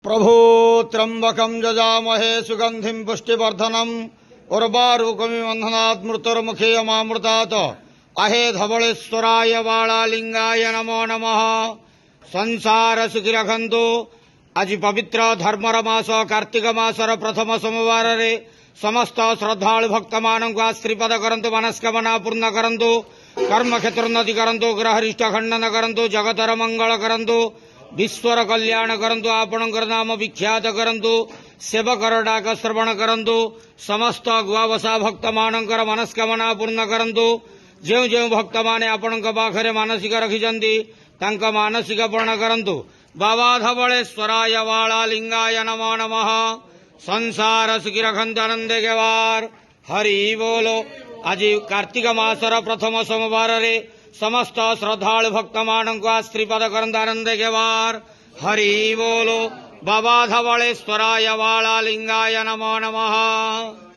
प्रभो त्र्यंबकं यजामहे सुगंधिं पुष्टिवर्धनम् उर्वारुकमिव बन्धनात् मृत्युर्मुखे यमामृतात् अहे धवळेश्वराय बाळालिंगाय नमो नमः। संसार सुखी रखंतु। आज पवित्र धर्मर मास कार्तिक मासर प्रथम सोमवार रे समस्त श्रद्धालु भक्त मानक आश्रीपद करंतु, मनस्कामना पूर्ण करंतु, कर्म क्षेत्र उन्नति करंतु, ग्रहरिष्ट खंडन करंतु, जगतर मंगल करंतु, विश्वर कल्याण करंतु, आपणकर नाम विख्यात करंतु, सेवकर डाक श्रवण करंतु, समस्त गुआवसा भक्त मानकर मनस्कामना पूर्ण करंतु। जो जो भक्त माने आपणक पाखरे मानसिक रखिजंती तांक मानसिक पूर्ण करंतु। बाबा धवळेश्वराय बाळालिंगाय नमो नमः। संसार सुखी रखंतु, आनंदे गेवार। हरि बोलो। आज कार्तिक मासर प्रथम सोमवार रे समस्त श्रद्धालु भक्त मानक आश्रीपद करंतु, आनंदे गेवार। हरि बोलो। बाबा धवळेश्वराय बाळालिंगाय नमो नमः।